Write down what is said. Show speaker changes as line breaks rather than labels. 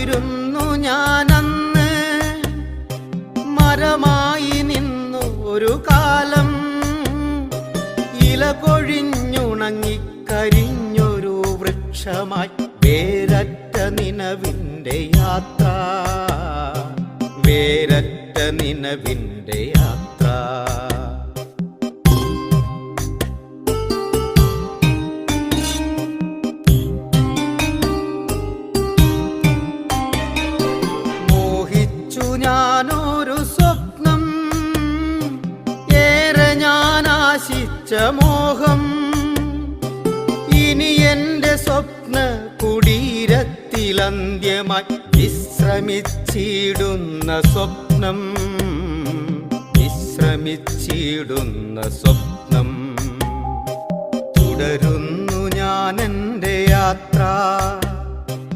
മരമായിരുന്നു ഞാനന്ന്, മരമായി നിന്നു ഒരു കാലം. ഇല കൊഴിഞ്ഞുണങ്ങിക്കരിഞ്ഞൊരു വൃക്ഷമായി വേരറ്റ നിനവിൻ്റെ യാത്ര, വേരറ്റ നിനവിൻ്റെ യാത്ര. മോഹിച്ചു ഞാനൊരു സ്വപ്നം, ഏറെ ഞാൻ ആശിച്ച മോഹം. ഇനി എൻ്റെ സ്വപ്ന കുടീരത്തിലന്ത്യമായി വിശ്രമിച്ചിടുന്ന സ്വപ്നം, വിശ്രമിച്ചിടുന്ന സ്വപ്നം. തുടരുന്നു ഞാൻ എൻ്റെ യാത്ര.